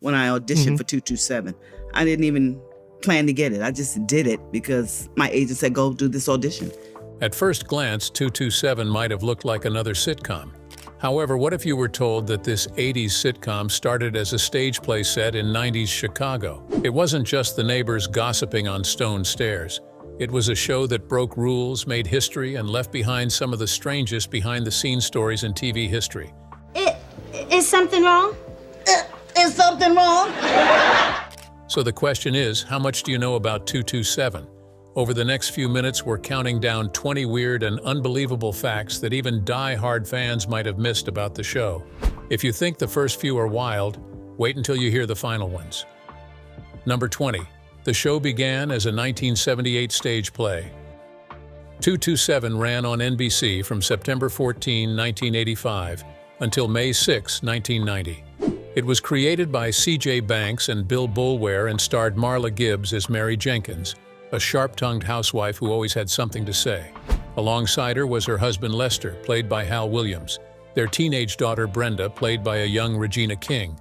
when I auditioned for 227. I didn't even plan to get it. I just did it because my agent said, go do this audition. At first glance, 227 might have looked like another sitcom. However, what if you were told that this 80s sitcom started as a stage play set in 90s Chicago? It wasn't just the neighbors gossiping on stone stairs. It was a show that broke rules, made history, and left behind some of the strangest behind-the-scenes stories in TV history. Is something wrong? Is something wrong? So the question is, how much do you know about 227? Over the next few minutes, we're counting down 20 weird and unbelievable facts that even die-hard fans might have missed about the show. If you think the first few are wild, wait until you hear the final ones. Number 20. The show began as a 1978 stage play. 227 ran on NBC from September 14, 1985, until May 6, 1990. It was created by C.J. Banks and Bill Boulware and starred Marla Gibbs as Mary Jenkins, a sharp-tongued housewife who always had something to say. Alongside her was her husband Lester, played by Hal Williams, their teenage daughter Brenda, played by a young Regina King,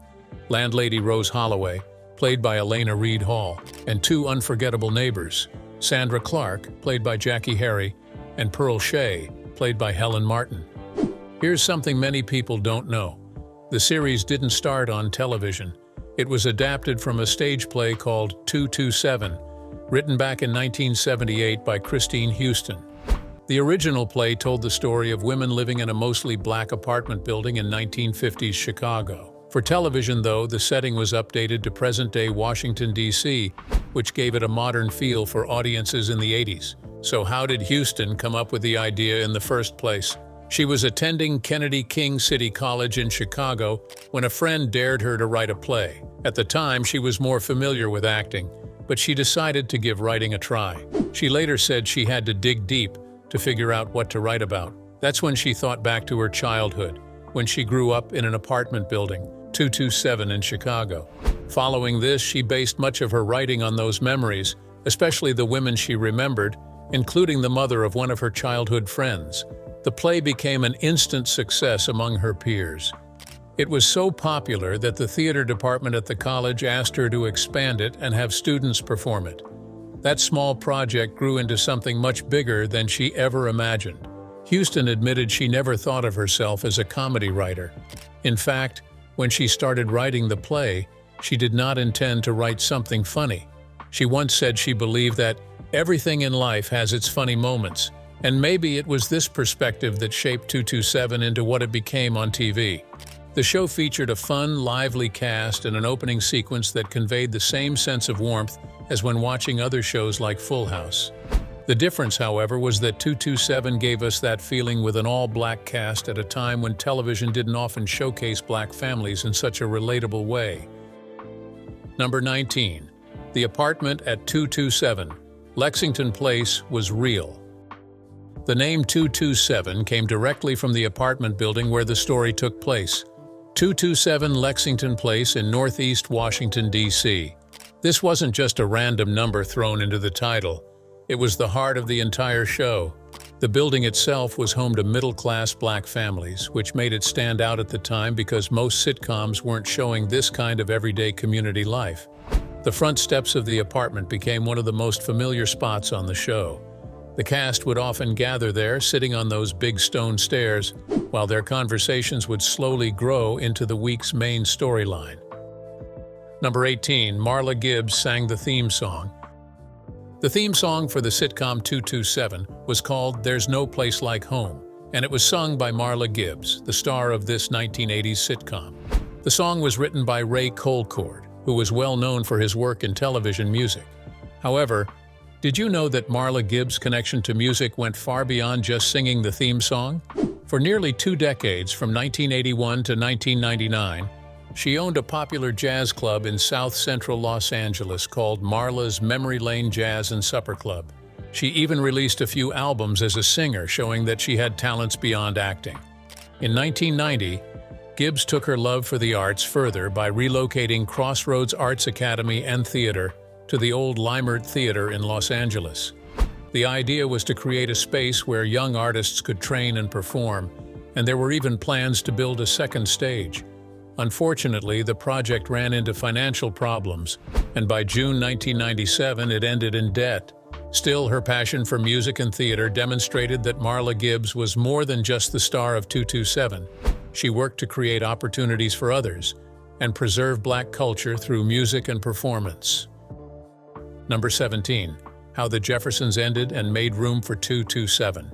landlady Rose Holloway, played by Elena Reed Hall, and two unforgettable neighbors, Sandra Clark, played by Jackie Harry, and Pearl Shea, played by Helen Martin. Here's something many people don't know. The series didn't start on television. It was adapted from a stage play called 227, written back in 1978 by Christine Houston. The original play told the story of women living in a mostly black apartment building in 1950s Chicago. For television, though, the setting was updated to present-day Washington, D.C., which gave it a modern feel for audiences in the 80s. So how did Houston come up with the idea in the first place? She was attending Kennedy King City College in Chicago when a friend dared her to write a play. At the time, she was more familiar with acting, but she decided to give writing a try. She later said she had to dig deep to figure out what to write about. That's when she thought back to her childhood, when she grew up in an apartment building, 227 in Chicago. Following this, she based much of her writing on those memories, especially the women she remembered, including the mother of one of her childhood friends. The play became an instant success among her peers. It was so popular that the theater department at the college asked her to expand it and have students perform it. That small project grew into something much bigger than she ever imagined. Houston admitted she never thought of herself as a comedy writer. In fact, when she started writing the play, she did not intend to write something funny. She once said she believed that everything in life has its funny moments, and maybe it was this perspective that shaped 227 into what it became on TV. The show featured a fun, lively cast and an opening sequence that conveyed the same sense of warmth as when watching other shows like Full House. The difference, however, was that 227 gave us that feeling with an all-black cast at a time when television didn't often showcase black families in such a relatable way. Number 19. The apartment at 227, Lexington Place, was real. The name 227 came directly from the apartment building where the story took place, 227 Lexington Place in Northeast Washington, D.C. This wasn't just a random number thrown into the title. It was the heart of the entire show. The building itself was home to middle-class black families, which made it stand out at the time because most sitcoms weren't showing this kind of everyday community life. The front steps of the apartment became one of the most familiar spots on the show. The cast would often gather there, sitting on those big stone stairs, while their conversations would slowly grow into the week's main storyline. Number 18. Marla Gibbs sang the theme song. The theme song for the sitcom 227 was called There's No Place Like Home, and it was sung by Marla Gibbs, the star of this 1980s sitcom. The song was written by Ray Colcord, who was well known for his work in television music. However, did you know that Marla Gibbs' connection to music went far beyond just singing the theme song? For nearly 2 decades, from 1981 to 1999, she owned a popular jazz club in South Central Los Angeles called Marla's Memory Lane Jazz and Supper Club. She even released a few albums as a singer, showing that she had talents beyond acting. In 1990, Gibbs took her love for the arts further by relocating Crossroads Arts Academy and Theater to the old Limert Theater in Los Angeles. The idea was to create a space where young artists could train and perform, and there were even plans to build a second stage. Unfortunately, the project ran into financial problems, and by June 1997 it ended in debt. Still, her passion for music and theater demonstrated that Marla Gibbs was more than just the star of 227. She worked to create opportunities for others and preserve Black culture through music and performance. Number 17. How the Jeffersons ended and made room for 227.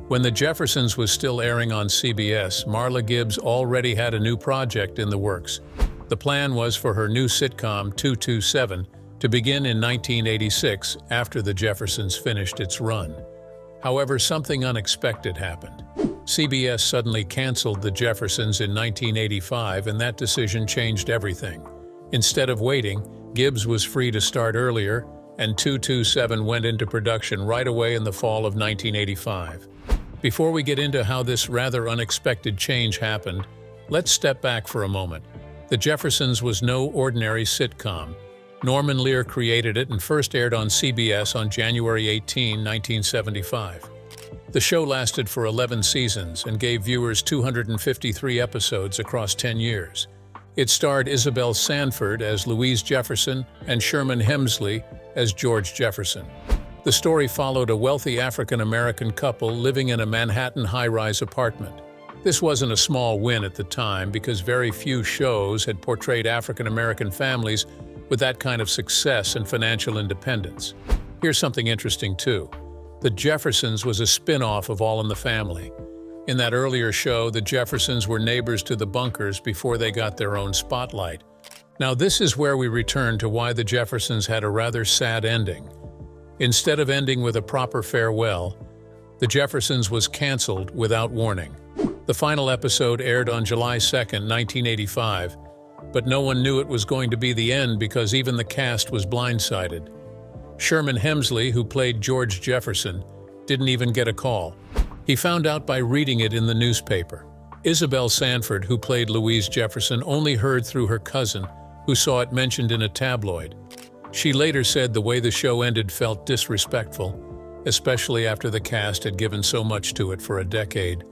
When The Jeffersons was still airing on CBS, Marla Gibbs already had a new project in the works. The plan was for her new sitcom 227 to begin in 1986 after The Jeffersons finished its run. However, something unexpected happened. CBS suddenly canceled The Jeffersons in 1985, and that decision changed everything. Instead of waiting, Gibbs was free to start earlier, and 227 went into production right away in the fall of 1985. Before we get into how this rather unexpected change happened, let's step back for a moment. The Jeffersons was no ordinary sitcom. Norman Lear created it and first aired on CBS on January 18, 1975. The show lasted for 11 seasons and gave viewers 253 episodes across 10 years. It starred Isabel Sanford as Louise Jefferson and Sherman Hemsley as George Jefferson. The story followed a wealthy African-American couple living in a Manhattan high-rise apartment. This wasn't a small win at the time because very few shows had portrayed African-American families with that kind of success and financial independence. Here's something interesting too. The Jeffersons was a spin-off of All in the Family. In that earlier show, the Jeffersons were neighbors to the Bunkers before they got their own spotlight. Now this is where we return to why the Jeffersons had a rather sad ending. Instead of ending with a proper farewell, The Jeffersons was canceled without warning. The final episode aired on July 2, 1985, but no one knew it was going to be the end because even the cast was blindsided. Sherman Hemsley, who played George Jefferson, didn't even get a call. He found out by reading it in the newspaper. Isabel Sanford, who played Louise Jefferson, only heard through her cousin, who saw it mentioned in a tabloid. She later said the way the show ended felt disrespectful, especially after the cast had given so much to it for a decade.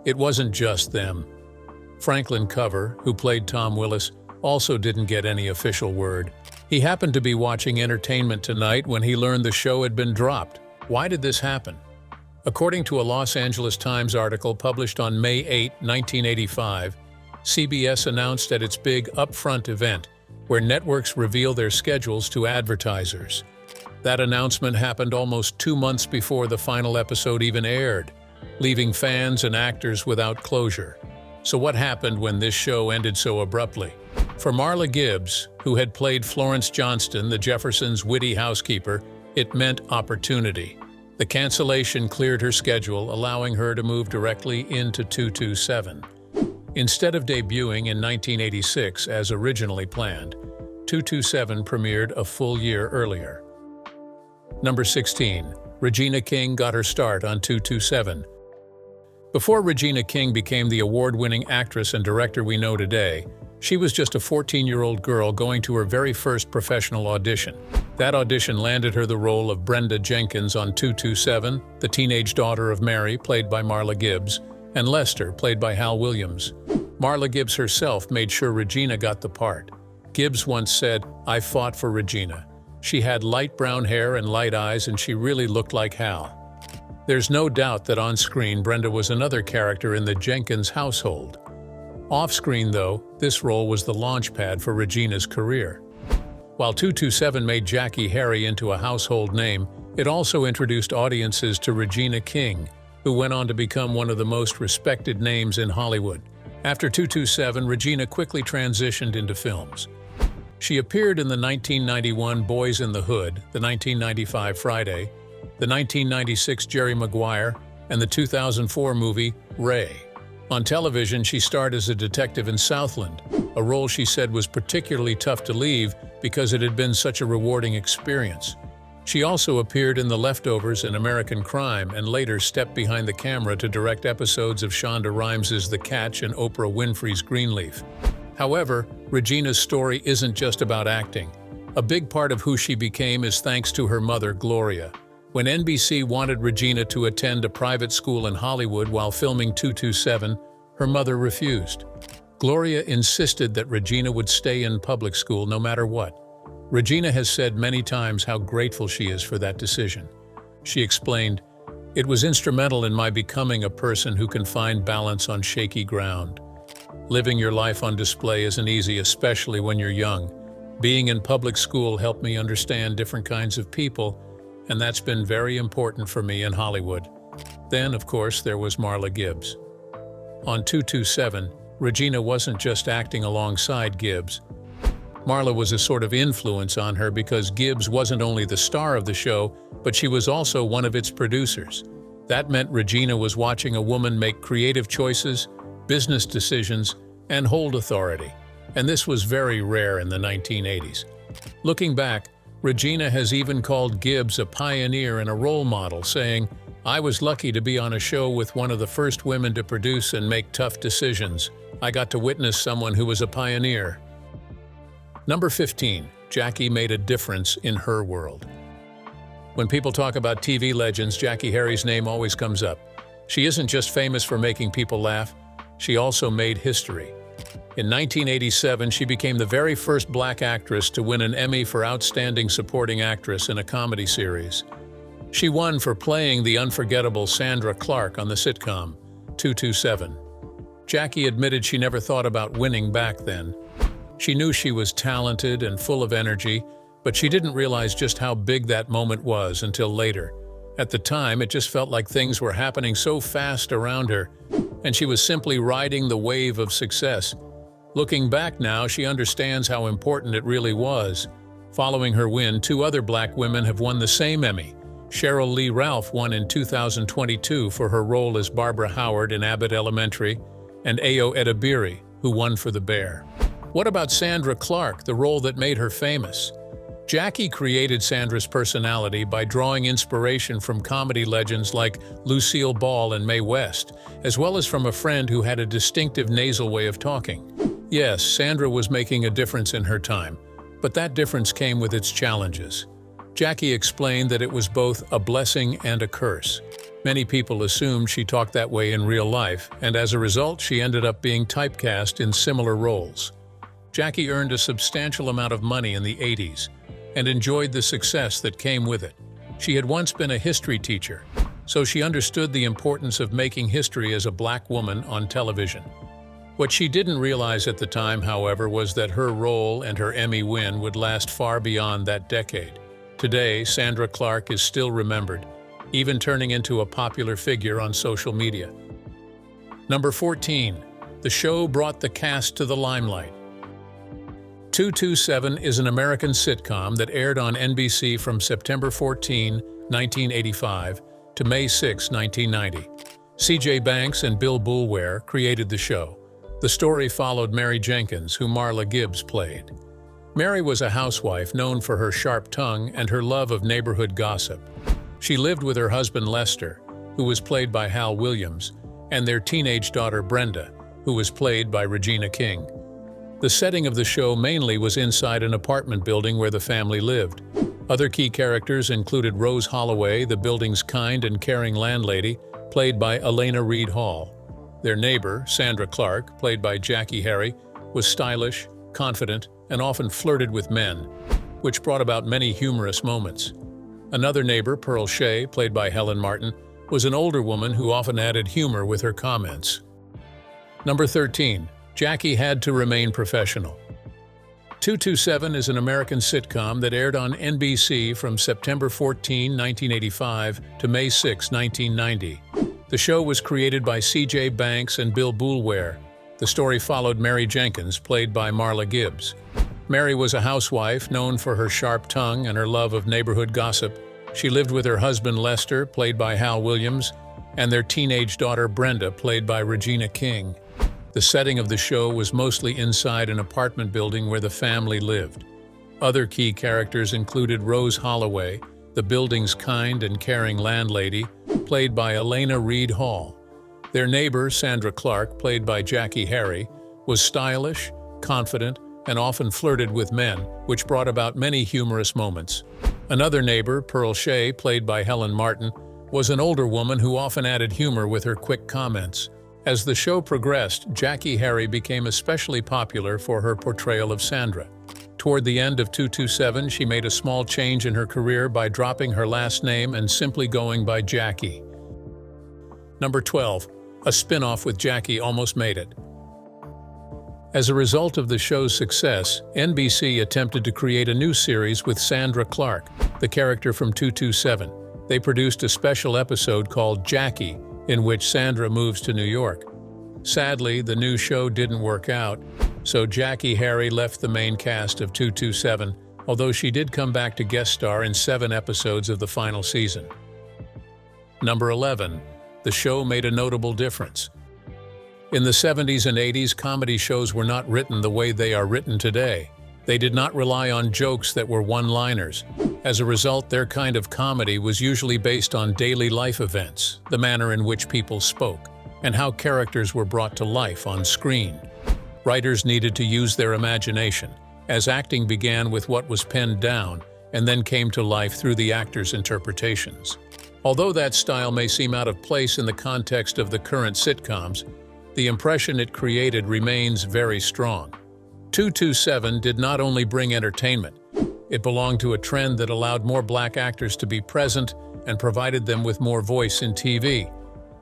It wasn't just them. Franklin Cover, who played Tom Willis, also didn't get any official word. He happened to be watching Entertainment Tonight when he learned the show had been dropped. Why did this happen? According to a Los Angeles Times article published on May 8, 1985, CBS announced at its big upfront event, where networks reveal their schedules to advertisers. That announcement happened almost 2 months before the final episode even aired, leaving fans and actors without closure. So what happened when this show ended so abruptly? For Marla Gibbs, who had played Florence Johnston, the Jeffersons' witty housekeeper, it meant opportunity. The cancellation cleared her schedule, allowing her to move directly into 227. Instead of debuting in 1986 as originally planned, 227 premiered a full year earlier. Number 16. Regina King got her start on 227. Before Regina King became the award-winning actress and director we know today, she was just a 14-year-old girl going to her very first professional audition. That audition landed her the role of Brenda Jenkins on 227, the teenage daughter of Mary, played by Marla Gibbs, and Lester, played by Hal Williams. Marla Gibbs herself made sure Regina got the part. Gibbs once said, "I fought for Regina. She had light brown hair and light eyes, and she really looked like Hal." There's no doubt that on-screen Brenda was another character in the Jenkins household. Off-screen, though, this role was the launchpad for Regina's career. While 227 made Jackie Harry into a household name, it also introduced audiences to Regina King, who went on to become one of the most respected names in Hollywood. After 227, Regina quickly transitioned into films. She appeared in the 1991 Boys in the Hood, the 1995 Friday, the 1996 Jerry Maguire, and the 2004 movie Ray. On television, she starred as a detective in Southland, a role she said was particularly tough to leave because it had been such a rewarding experience. She also appeared in The Leftovers and American Crime, and later stepped behind the camera to direct episodes of Shonda Rhimes' The Catch and Oprah Winfrey's Greenleaf. However, Regina's story isn't just about acting. A big part of who she became is thanks to her mother, Gloria. When NBC wanted Regina to attend a private school in Hollywood while filming 227, her mother refused. Gloria insisted that Regina would stay in public school no matter what. Regina has said many times how grateful she is for that decision. She explained, "It was instrumental in my becoming a person who can find balance on shaky ground. Living your life on display isn't easy, especially when you're young. Being in public school helped me understand different kinds of people, and that's been very important for me in Hollywood." Then, of course, there was Marla Gibbs. On 227, Regina wasn't just acting alongside Gibbs. Marla was a sort of influence on her because Gibbs wasn't only the star of the show, but she was also one of its producers. That meant Regina was watching a woman make creative choices, business decisions, and hold authority. And this was very rare in the 1980s. Looking back, Regina has even called Gibbs a pioneer and a role model, saying, "I was lucky to be on a show with one of the first women to produce and make tough decisions. I got to witness someone who was a pioneer." Number 15, Jackie made a difference in her world. When people talk about TV legends, Jackie Harry's name always comes up. She isn't just famous for making people laugh, she also made history. In 1987, she became the very first black actress to win an Emmy for Outstanding Supporting Actress in a comedy series. She won for playing the unforgettable Sandra Clark on the sitcom 227. Jackie admitted she never thought about winning back then. She knew she was talented and full of energy, but she didn't realize just how big that moment was until later. At the time, it just felt like things were happening so fast around her, and she was simply riding the wave of success. Looking back now, she understands how important it really was. Following her win, two other black women have won the same Emmy. Cheryl Lee Ralph won in 2022 for her role as Barbara Howard in Abbott Elementary, and Ayo Edebiri, who won for The Bear. What about Sandra Clark, the role that made her famous? Jackie created Sandra's personality by drawing inspiration from comedy legends like Lucille Ball and Mae West, as well as from a friend who had a distinctive nasal way of talking. Yes, Sandra was making a difference in her time, but that difference came with its challenges. Jackie explained that it was both a blessing and a curse. Many people assumed she talked that way in real life, and as a result, she ended up being typecast in similar roles. Jackie earned a substantial amount of money in the 80s and enjoyed the success that came with it. She had once been a history teacher, so she understood the importance of making history as a black woman on television. What she didn't realize at the time, however, was that her role and her Emmy win would last far beyond that decade. Today, Sandra Clark is still remembered, even turning into a popular figure on social media. Number 14. The show brought the cast to the limelight. 227 is an American sitcom that aired on NBC from September 14, 1985 to May 6, 1990. C.J. Banks and Bill Boulware created the show. The story followed Mary Jenkins, who Marla Gibbs played. Mary was a housewife known for her sharp tongue and her love of neighborhood gossip. She lived with her husband Lester, who was played by Hal Williams, and their teenage daughter Brenda, who was played by Regina King. The setting of the show mainly was inside an apartment building where the family lived. Other key characters included Rose Holloway, the building's kind and caring landlady, played by Elena Reed Hall. Their neighbor, Sandra Clark, played by Jackie Harry, was stylish, confident, and often flirted with men, which brought about many humorous moments. Another neighbor, Pearl Shea, played by Helen Martin, was an older woman who often added humor with her comments. Number 13. Jackie had to remain professional. 227 is an American sitcom that aired on NBC from September 14, 1985 to May 6, 1990. The show was created by C.J. Banks and Bill Boulware. The story followed Mary Jenkins, played by Marla Gibbs. Mary was a housewife known for her sharp tongue and her love of neighborhood gossip. She lived with her husband Lester, played by Hal Williams, and their teenage daughter Brenda, played by Regina King. The setting of the show was mostly inside an apartment building where the family lived. Other key characters included Rose Holloway, the building's kind and caring landlady, played by Elena Reed Hall. Their neighbor, Sandra Clark, played by Jackie Harry, was stylish, confident, and often flirted with men, which brought about many humorous moments. Another neighbor, Pearl Shea, played by Helen Martin, was an older woman who often added humor with her quick comments. As the show progressed, Jackie Harry became especially popular for her portrayal of Sandra. Toward the end of 227, she made a small change in her career by dropping her last name and simply going by Jackie. Number 12. A spin-off with Jackie almost made it. As a result of the show's success, NBC attempted to create a new series with Sandra Clark, the character from 227. They produced a special episode called Jackie, in which Sandra moves to New York. Sadly, the new show didn't work out, so Jackie Harry left the main cast of 227, although she did come back to guest star in 7 episodes of the final season. Number 11. The show made a notable difference. In the 70s and 80s, comedy shows were not written the way they are written today. They did not rely on jokes that were one-liners. As a result, their kind of comedy was usually based on daily life events, the manner in which people spoke, and how characters were brought to life on screen. Writers needed to use their imagination, as acting began with what was penned down and then came to life through the actors' interpretations. Although that style may seem out of place in the context of the current sitcoms, the impression it created remains very strong. 227 did not only bring entertainment, it belonged to a trend that allowed more black actors to be present and provided them with more voice in TV.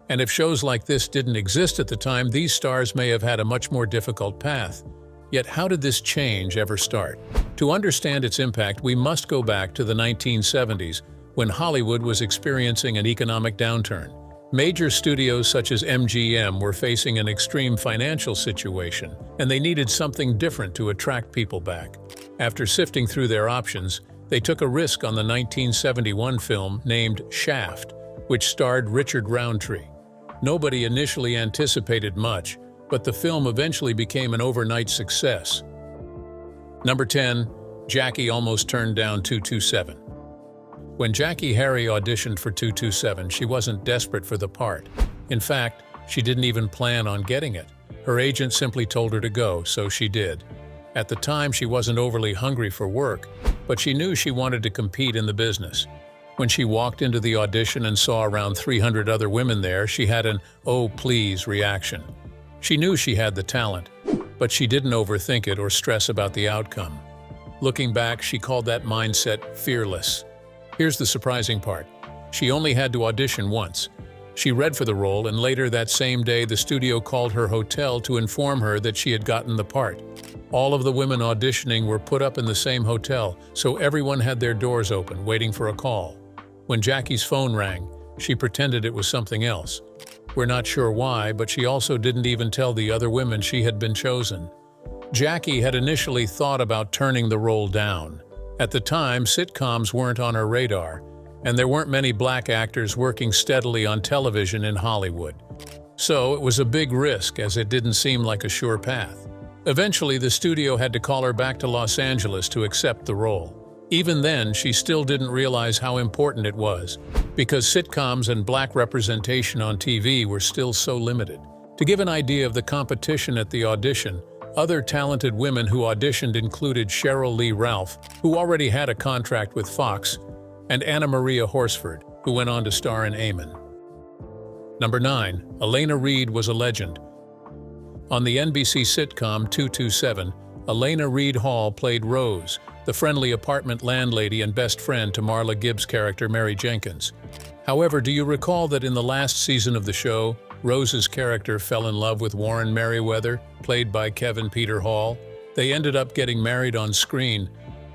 And if shows like this didn't exist at the time, these stars may have had a much more difficult path. Yet how did this change ever start? To understand its impact, we must go back to the 1970s, when Hollywood was experiencing an economic downturn. Major studios such as MGM were facing an extreme financial situation, and they needed something different to attract people back. After sifting through their options, they took a risk on the 1971 film named Shaft, which starred Richard Roundtree. Nobody initially anticipated much, but the film eventually became an overnight success. Number 10. Jackie almost turned down 227. When Jackie Harry auditioned for 227, she wasn't desperate for the part. In fact, she didn't even plan on getting it. Her agent simply told her to go, so she did. At the time, she wasn't overly hungry for work, but she knew she wanted to compete in the business. When she walked into the audition and saw around 300 other women there, she had an "oh please" reaction. She knew she had the talent, but she didn't overthink it or stress about the outcome. Looking back, she called that mindset fearless. Here's the surprising part. She only had to audition once. She read for the role, and later that same day the studio called her hotel to inform her that she had gotten the part. All of the women auditioning were put up in the same hotel, so everyone had their doors open, waiting for a call. When Jackie's phone rang, she pretended it was something else. We're not sure why, but she also didn't even tell the other women she had been chosen. Jackie had initially thought about turning the role down. At the time, sitcoms weren't on her radar, and there weren't many black actors working steadily on television in Hollywood. So it was a big risk, as it didn't seem like a sure path. Eventually, the studio had to call her back to Los Angeles to accept the role. Even then, she still didn't realize how important it was, because sitcoms and black representation on TV were still so limited. To give an idea of the competition at the audition, other talented women who auditioned included Cheryl Lee Ralph, who already had a contract with Fox, and Anna Maria Horsford, who went on to star in Amen. Number 9. Elena Reed was a legend. On the NBC sitcom 227, Elena Reed Hall played Rose, the friendly apartment landlady and best friend to Marla Gibbs' character Mary Jenkins. However, do you recall that in the last season of the show, Rose's character fell in love with Warren Merriweather, played by Kevin Peter Hall? They ended up getting married on screen,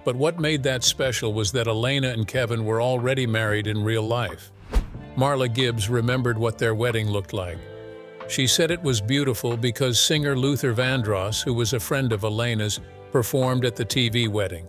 but what made that special was that Elena and Kevin were already married in real life. Marla Gibbs remembered what their wedding looked like. She said it was beautiful because singer Luther Vandross, who was a friend of Elena's, performed at the TV wedding.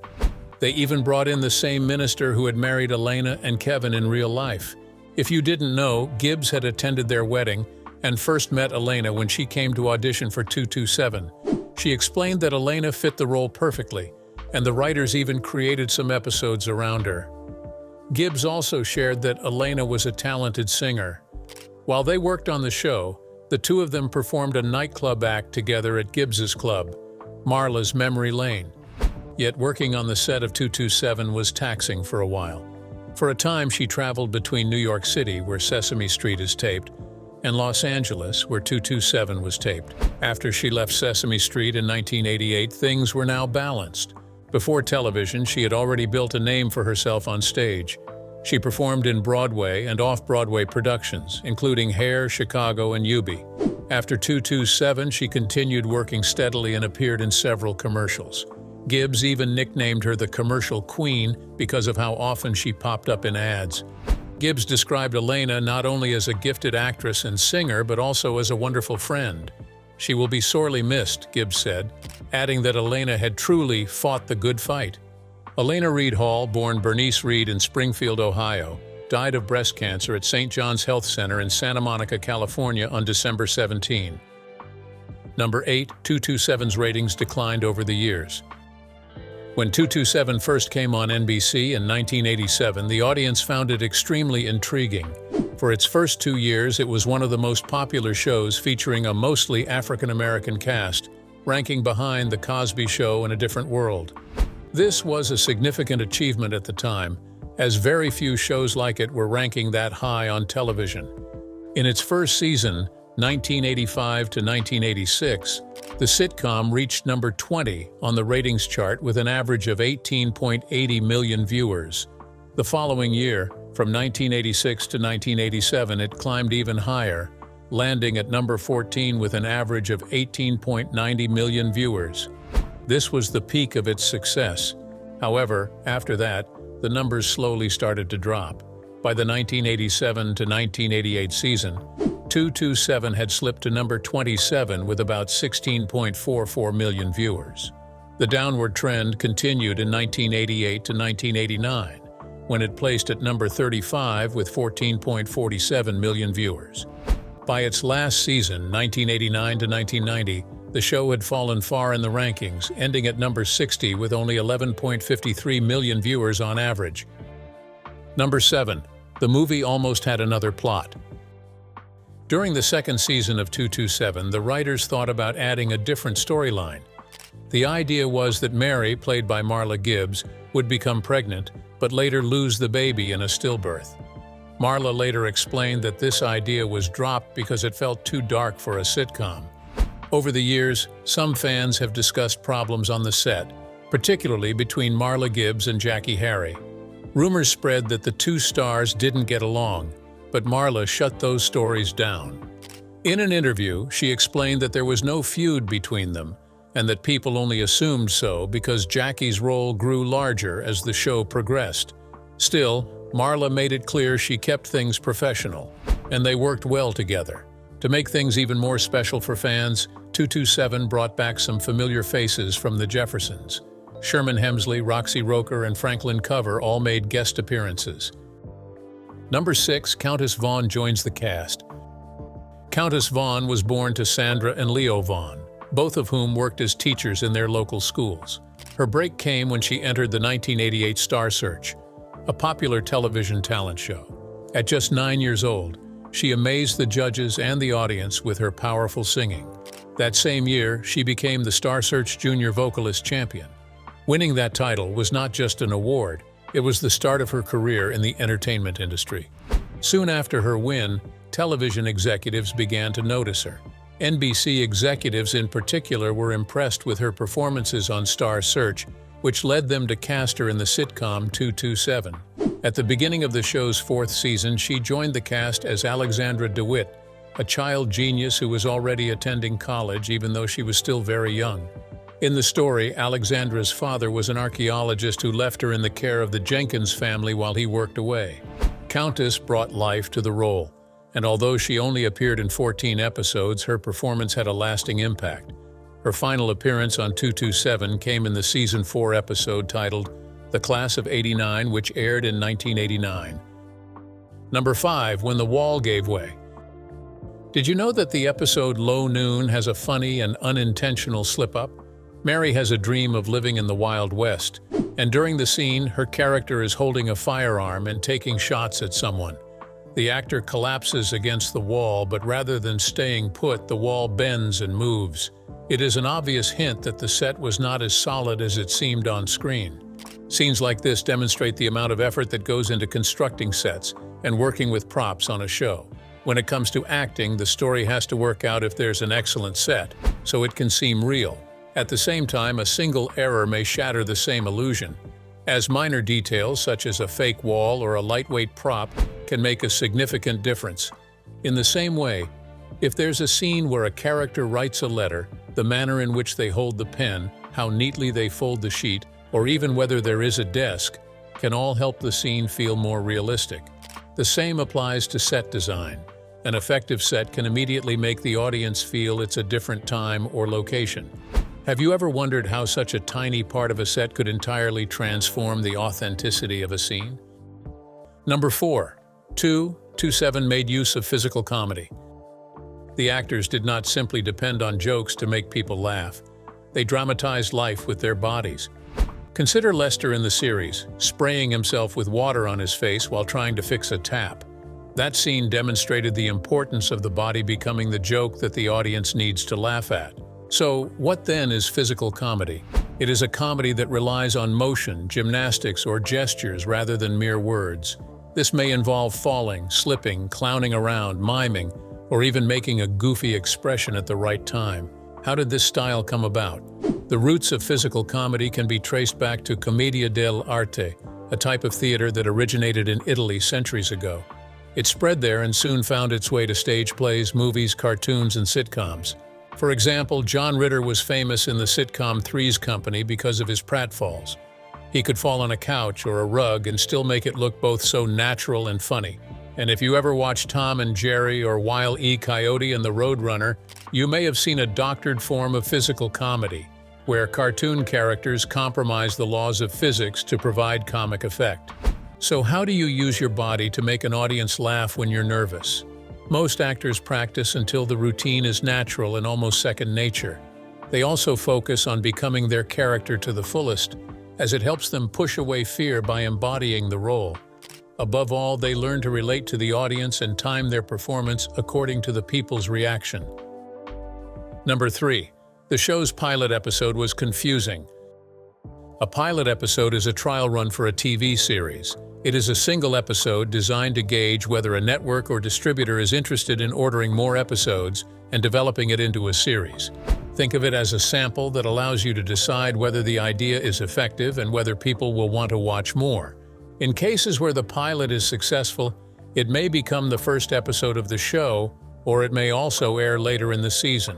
They even brought in the same minister who had married Elena and Kevin in real life. If you didn't know, Gibbs had attended their wedding and first met Elena when she came to audition for 227. She explained that Elena fit the role perfectly, and the writers even created some episodes around her. Gibbs also shared that Elena was a talented singer. While they worked on the show, the two of them performed a nightclub act together at Gibbs's club, Marla's Memory Lane. Yet working on the set of 227 was taxing for a while. For a time, she traveled between New York City, where Sesame Street is taped, and Los Angeles, where 227 was taped. After she left Sesame Street in 1988, things were now balanced. Before television, she had already built a name for herself on stage. She performed in Broadway and off-Broadway productions, including Hair, Chicago, and Eubie. After 227, she continued working steadily and appeared in several commercials. Gibbs even nicknamed her the Commercial Queen because of how often she popped up in ads. Gibbs described Elena not only as a gifted actress and singer, but also as a wonderful friend. "She will be sorely missed," Gibbs said, adding that Elena had truly fought the good fight. Elena Reed Hall, born Bernice Reed in Springfield, Ohio, died of breast cancer at St. John's Health Center in Santa Monica, California on December 17. Number 8. 227's ratings declined over the years. When 227 first came on NBC in 1987, the audience found it extremely intriguing. For its first 2 years, it was one of the most popular shows featuring a mostly African-American cast, ranking behind The Cosby Show and A Different World. This was a significant achievement at the time, as very few shows like it were ranking that high on television. In its first season, 1985 to 1986, the sitcom reached number 20 on the ratings chart with an average of 18.80 million viewers. The following year, from 1986 to 1987, it climbed even higher, landing at number 14 with an average of 18.90 million viewers. This was the peak of its success. However, after that, the numbers slowly started to drop. By the 1987 to 1988 season, 227 had slipped to number 27 with about 16.44 million viewers. The downward trend continued in 1988 to 1989, when it placed at number 35 with 14.47 million viewers. By its last season, 1989 to 1990, the show had fallen far in the rankings, ending at number 60 with only 11.53 million viewers on average. Number 7. The movie almost had another plot. During the second season of 227, the writers thought about adding a different storyline. The idea was that Mary, played by Marla Gibbs, would become pregnant, but later lose the baby in a stillbirth. Marla later explained that this idea was dropped because it felt too dark for a sitcom. Over the years, some fans have discussed problems on the set, particularly between Marla Gibbs and Jackie Harry. Rumors spread that the two stars didn't get along, but Marla shut those stories down. In an interview, she explained that there was no feud between them, and that people only assumed so because Jackie's role grew larger as the show progressed. Still, Marla made it clear she kept things professional, and they worked well together. To make things even more special for fans, 227 brought back some familiar faces from the Jeffersons. Sherman Hemsley, Roxy Roker, and Franklin Cover all made guest appearances. Number 6. Countess Vaughn joins the cast. Countess Vaughn was born to Sandra and Leo Vaughn, both of whom worked as teachers in their local schools. Her break came when she entered the 1988 Star Search, a popular television talent show. At just 9 years old, she amazed the judges and the audience with her powerful singing. That same year, she became the Star Search Junior Vocalist Champion. Winning that title was not just an award, it was the start of her career in the entertainment industry. Soon after her win, television executives began to notice her. NBC executives in particular were impressed with her performances on Star Search, which led them to cast her in the sitcom 227. At the beginning of the show's 4th season, she joined the cast as Alexandra DeWitt, a child genius who was already attending college even though she was still very young. In the story, Alexandra's father was an archaeologist who left her in the care of the Jenkins family while he worked away. Countess brought life to the role, and although she only appeared in 14 episodes, her performance had a lasting impact. Her final appearance on 227 came in the Season 4 episode titled The Class of '89, which aired in 1989. Number 5. When the Wall Gave Way. Did you know that the episode Low Noon has a funny and unintentional slip-up? Mary has a dream of living in the Wild West, and during the scene, her character is holding a firearm and taking shots at someone. The actor collapses against the wall, but rather than staying put, the wall bends and moves. It is an obvious hint that the set was not as solid as it seemed on screen. Scenes like this demonstrate the amount of effort that goes into constructing sets and working with props on a show. When it comes to acting, the story has to work out if there's an excellent set, so it can seem real. At the same time, a single error may shatter the same illusion, as minor details such as a fake wall or a lightweight prop can make a significant difference. In the same way, if there's a scene where a character writes a letter, the manner in which they hold the pen, how neatly they fold the sheet, or even whether there is a desk, can all help the scene feel more realistic. The same applies to set design. An effective set can immediately make the audience feel it's a different time or location. Have you ever wondered how such a tiny part of a set could entirely transform the authenticity of a scene? Number 4. 227 made use of physical comedy. The actors did not simply depend on jokes to make people laugh. They dramatized life with their bodies. Consider Lester in the series, spraying himself with water on his face while trying to fix a tap. That scene demonstrated the importance of the body becoming the joke that the audience needs to laugh at. So, what then is physical comedy? It is a comedy that relies on motion, gymnastics, or gestures rather than mere words. This may involve falling, slipping, clowning around, miming, or even making a goofy expression at the right time. How did this style come about? The roots of physical comedy can be traced back to commedia dell'arte, a type of theater that originated in Italy centuries ago. It spread there and soon found its way to stage plays, movies, cartoons, and sitcoms. For example, John Ritter was famous in the sitcom Three's Company because of his pratfalls. He could fall on a couch or a rug and still make it look both so natural and funny. And if you ever watched Tom and Jerry or Wile E. Coyote and the Roadrunner, you may have seen a doctored form of physical comedy, where cartoon characters compromise the laws of physics to provide comic effect. So how do you use your body to make an audience laugh when you're nervous? Most actors practice until the routine is natural and almost second nature. They also focus on becoming their character to the fullest, as it helps them push away fear by embodying the role. Above all, they learn to relate to the audience and time their performance according to the people's reaction. Number 3. The show's pilot episode was confusing. A pilot episode is a trial run for a TV series. It is a single episode designed to gauge whether a network or distributor is interested in ordering more episodes and developing it into a series. Think of it as a sample that allows you to decide whether the idea is effective and whether people will want to watch more. In cases where the pilot is successful, it may become the first episode of the show, or it may also air later in the season.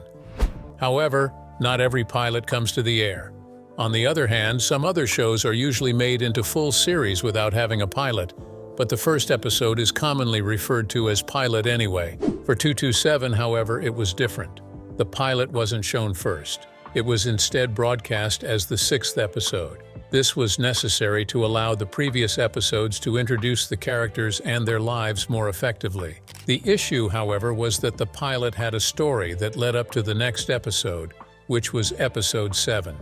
However, not every pilot comes to the air. On the other hand, some other shows are usually made into full series without having a pilot, but the first episode is commonly referred to as pilot anyway. For 227, however, it was different. The pilot wasn't shown first. It was instead broadcast as the 6th episode. This was necessary to allow the previous episodes to introduce the characters and their lives more effectively. The issue, however, was that the pilot had a story that led up to the next episode, which was episode 7.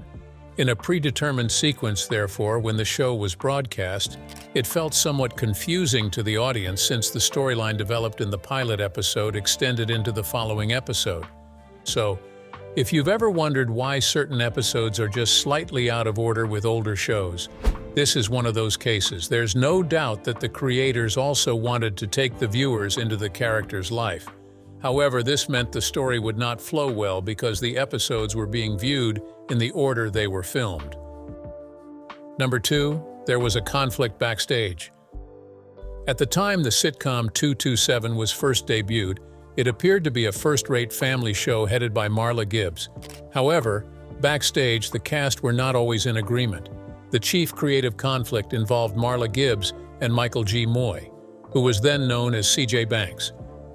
In a predetermined sequence, therefore, when the show was broadcast, it felt somewhat confusing to the audience since the storyline developed in the pilot episode extended into the following episode. So, if you've ever wondered why certain episodes are just slightly out of order with older shows, this is one of those cases. There's no doubt that the creators also wanted to take the viewers into the character's life. However, this meant the story would not flow well because the episodes were being viewed in the order they were filmed. Number 2, there was a conflict backstage. At the time the sitcom 227 was first debuted, it appeared to be a first-rate family show headed by Marla Gibbs. However, backstage, the cast were not always in agreement. The chief creative conflict involved Marla Gibbs and Michael G. Moy, who was then known as C.J. Banks.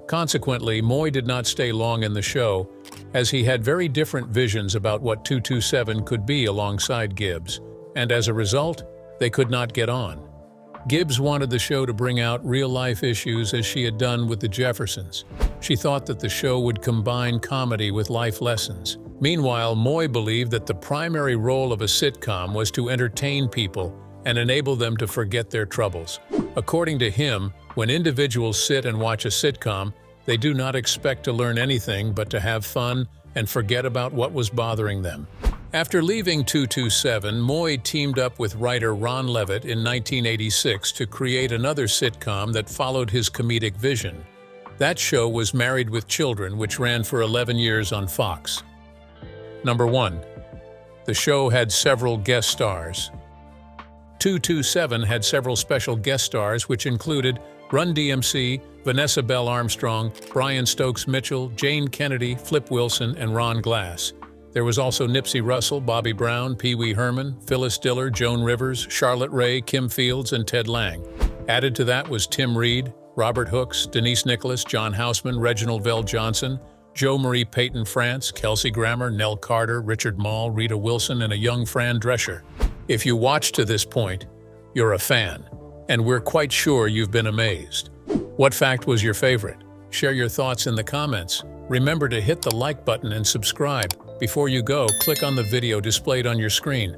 Consequently, Moy did not stay long in the show, as he had very different visions about what 227 could be alongside Gibbs, and as a result, they could not get on. Gibbs wanted the show to bring out real-life issues as she had done with the Jeffersons. She thought that the show would combine comedy with life lessons. Meanwhile, Moy believed that the primary role of a sitcom was to entertain people and enable them to forget their troubles. According to him, when individuals sit and watch a sitcom, they do not expect to learn anything but to have fun and forget about what was bothering them. After leaving 227, Moy teamed up with writer Ron Levitt in 1986 to create another sitcom that followed his comedic vision. That show was Married with Children, which ran for 11 years on Fox. Number 1. The show had several guest stars. 227 had several special guest stars, which included Run DMC, Vanessa Bell Armstrong, Brian Stokes Mitchell, Jane Kennedy, Flip Wilson, and Ron Glass. There was also Nipsey Russell, Bobby Brown, Pee Wee Herman, Phyllis Diller, Joan Rivers, Charlotte Rae, Kim Fields, and Ted Lang. Added to that was Tim Reed, Robert Hooks, Denise Nicholas, John Houseman, Reginald Vell Johnson, Jo Marie Peyton France, Kelsey Grammer, Nell Carter, Richard Mall, Rita Wilson, and a young Fran Drescher. If you watched to this point, you're a fan, and we're quite sure you've been amazed. What fact was your favorite? Share your thoughts in the comments. Remember to hit the like button and subscribe. Before you go, click on the video displayed on your screen.